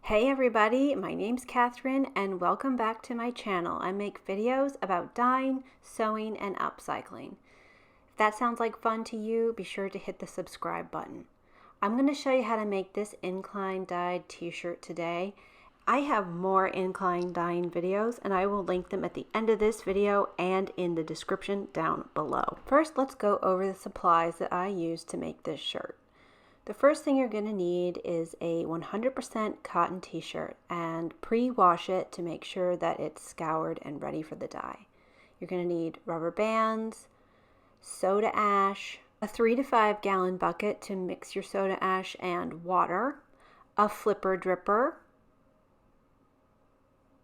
Hey everybody, my name's Catherine and welcome back to my channel. I make videos about dyeing, sewing, and upcycling. If that sounds like fun to you, be sure to hit the subscribe button. I'm going to show you how to make this incline dyed t-shirt today. I have more incline dyeing videos and I will link them at the end of this video and in the description down below. First, let's go over the supplies that I use to make this shirt. The first thing you're going to need is a 100% cotton t-shirt, and pre-wash it to make sure that it's scoured and ready for the dye. You're going to need rubber bands, soda ash, a 3 to 5 gallon bucket to mix your soda ash and water, a flipper dripper,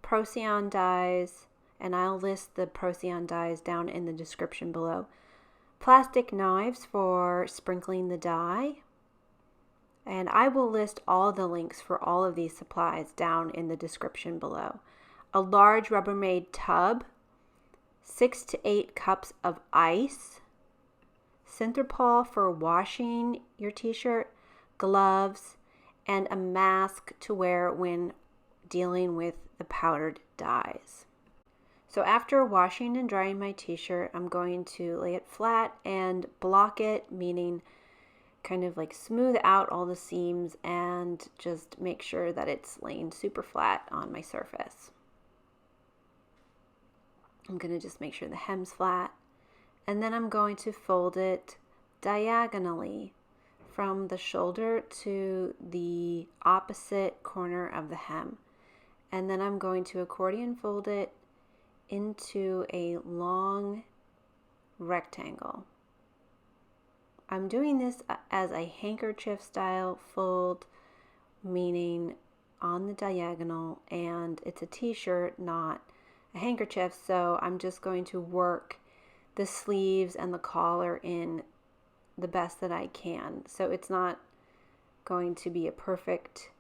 Procion dyes, and I'll list the Procion dyes down in the description below, plastic knives for sprinkling the dye, and I will list all the links for all of these supplies down in the description below. A large Rubbermaid tub, 6 to 8 cups of ice, Synthropol for washing your t-shirt, gloves, and a mask to wear when dealing with the powdered dyes. So after washing and drying my t-shirt, I'm going to lay it flat and block it, meaning kind of like smooth out all the seams and just make sure that it's laying super flat on my surface. I'm going to just make sure the hem's flat, and then I'm going to fold it diagonally from the shoulder to the opposite corner of the hem, and then I'm going to accordion fold it into a long rectangle. I'm doing this as a handkerchief style fold, meaning on the diagonal, and it's a t-shirt, not a handkerchief, so I'm just going to work the sleeves and the collar in the best that I can. So it's not going to be a perfect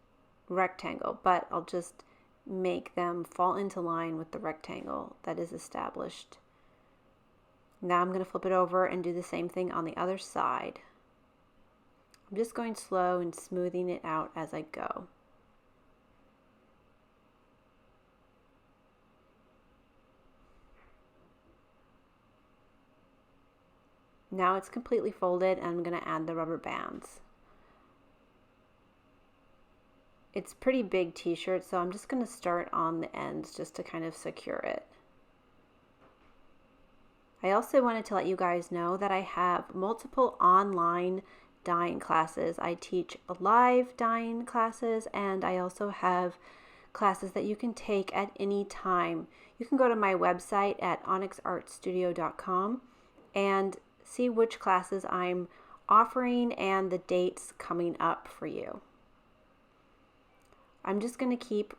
rectangle, but I'll just make them fall into line with the rectangle that is established. Now I'm going to flip it over and do the same thing on the other side. I'm just going slow and smoothing it out as I go. Now it's completely folded and I'm going to add the rubber bands. It's a pretty big t-shirt, so I'm just going to start on the ends just to kind of secure it. I also wanted to let you guys know that I have multiple online dyeing classes. I teach live dyeing classes, and I also have classes that you can take at any time. You can go to my website at onyxartstudio.com and see which classes I'm offering and the dates coming up for you. I'm just going to keep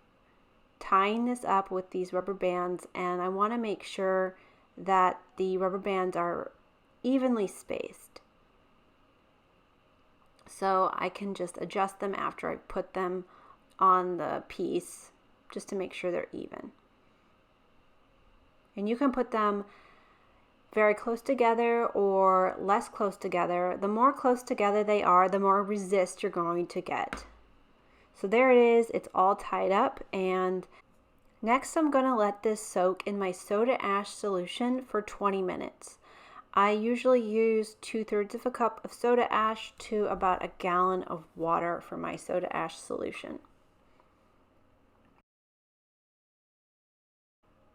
tying this up with these rubber bands, and I want to make sure that the rubber bands are evenly spaced, so I can just adjust them after I put them on the piece just to make sure they're even. And you can put them very close together or less close together. The more close together they are, the more resist you're going to get. So there it is, it's all tied up, and next I'm going to let this soak in my soda ash solution for 20 minutes. I usually use 2/3 of a cup of soda ash to about a gallon of water for my soda ash solution.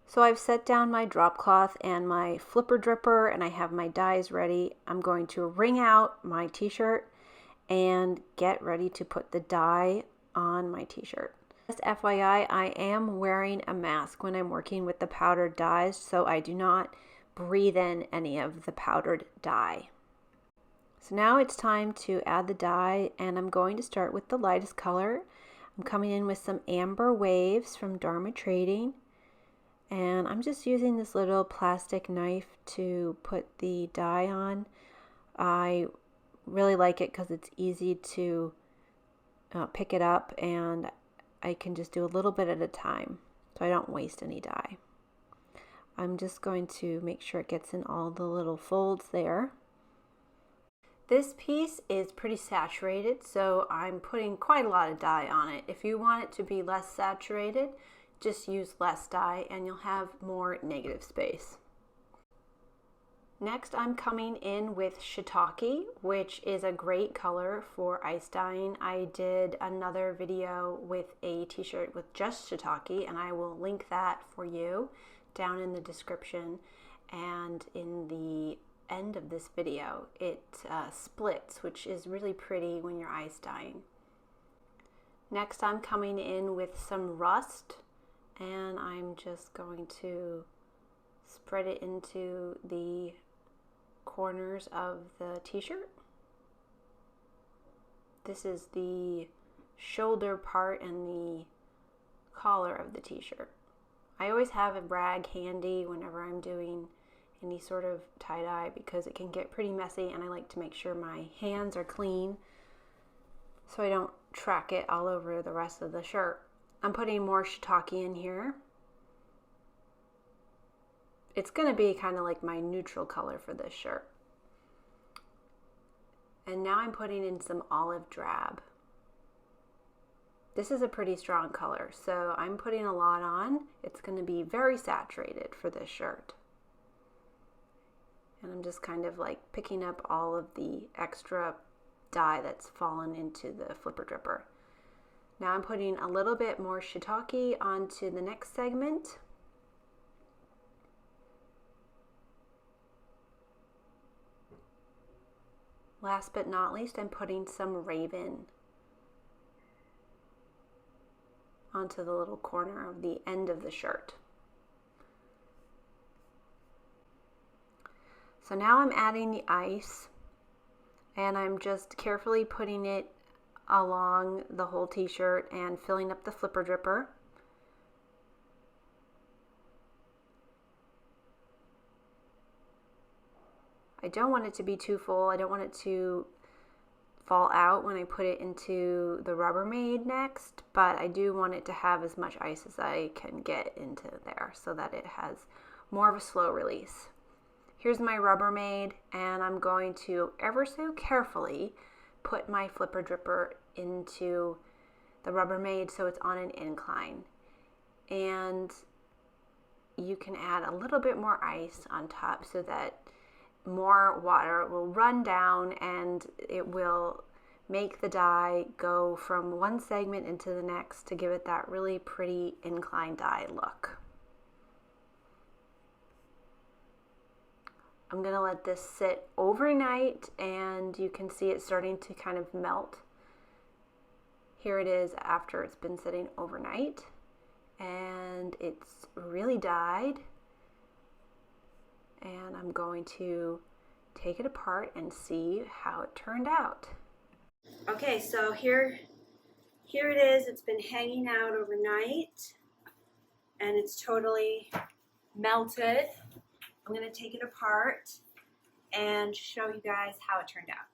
So I've set down my drop cloth and my flipper dripper, and I have my dyes ready. I'm going to wring out my t-shirt and get ready to put the dye on my t-shirt. Just FYI, I am wearing a mask when I'm working with the powdered dyes, so I do not breathe in any of the powdered dye. So now it's time to add the dye, and I'm going to start with the lightest color. I'm coming in with some amber waves from Dharma Trading, and I'm just using this little plastic knife to put the dye on. I really like it because it's easy to pick it up, and I can just do a little bit at a time so I don't waste any dye. I'm just going to make sure it gets in all the little folds there. This piece is pretty saturated, so I'm putting quite a lot of dye on it. If you want it to be less saturated, just use less dye and you'll have more negative space. Next, I'm coming in with shiitake, which is a great color for ice dyeing. I did another video with a t-shirt with just shiitake, and I will link that for you down in the description. And in the end of this video, it splits, which is really pretty when you're ice dyeing. Next, I'm coming in with some rust, and I'm just going to spread it into the corners of the t-shirt. This is the shoulder part and the collar of the t-shirt. I always have a rag handy whenever I'm doing any sort of tie-dye because it can get pretty messy, and I like to make sure my hands are clean so I don't track it all over the rest of the shirt. I'm putting more shiitake in here. It's going to be kind of like my neutral color for this shirt. And now I'm putting in some olive drab. This is a pretty strong color, so I'm putting a lot on. It's going to be very saturated for this shirt. And I'm just kind of like picking up all of the extra dye that's fallen into the flipper dripper. Now I'm putting a little bit more shiitake onto the next segment. Last but not least, I'm putting some raven onto the little corner of the end of the shirt. So now I'm adding the ice, and I'm just carefully putting it along the whole t-shirt and filling up the flipper dripper. I don't want it to be too full. I don't want it to fall out when I put it into the Rubbermaid next, but I do want it to have as much ice as I can get into there so that it has more of a slow release. Here's my Rubbermaid, and I'm going to ever so carefully put my flipper dripper into the Rubbermaid so it's on an incline. And you can add a little bit more ice on top so that more water will run down and it will make the dye go from one segment into the next to give it that really pretty incline dye look. I'm going to let this sit overnight, and you can see it starting to kind of melt. Here it is after it's been sitting overnight, and it's really dyed. And I'm going to take it apart and see how it turned out. Okay, so here it is. It's been hanging out overnight, and it's totally melted. I'm going to take it apart and show you guys how it turned out.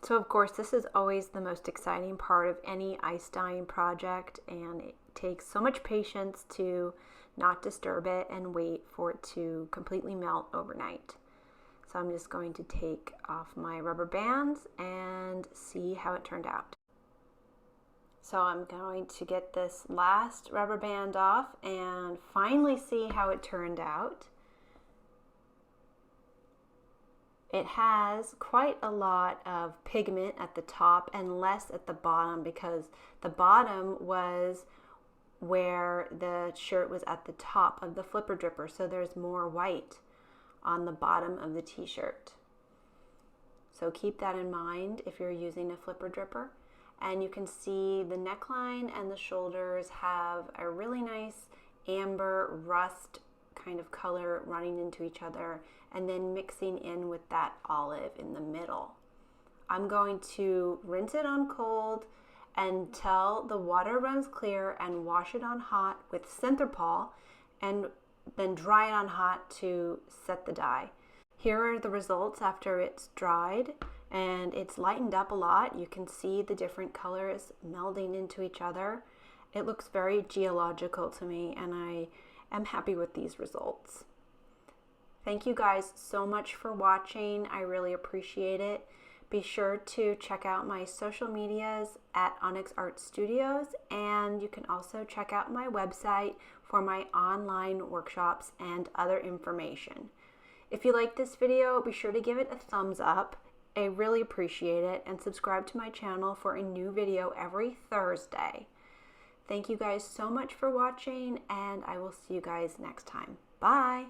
So of course, this is always the most exciting part of any ice dyeing project, and it takes so much patience to not disturb it and wait for it to completely melt overnight. So I'm just going to take off my rubber bands and see how it turned out. So I'm going to get this last rubber band off and finally see how it turned out. It has quite a lot of pigment at the top and less at the bottom, because the bottom was where the shirt was at the top of the flipper dripper, so there's more white on the bottom of the t-shirt. So keep that in mind if you're using a flipper dripper. And you can see the neckline and the shoulders have a really nice amber rust kind of color running into each other and then mixing in with that olive in the middle. I'm going to rinse it on cold until the water runs clear and wash it on hot with Synthropol, and then dry it on hot to set the dye. Here are the results after it's dried, and it's lightened up a lot. You can see the different colors melding into each other. It looks very geological to me, and I am happy with these results. Thank you guys so much for watching. I really appreciate it. Be sure to check out my social medias at Onyx Art Studios, and you can also check out my website for my online workshops and other information. If you like this video, be sure to give it a thumbs up. I really appreciate it, and subscribe to my channel for a new video every Thursday. Thank you guys so much for watching, and I will see you guys next time. Bye!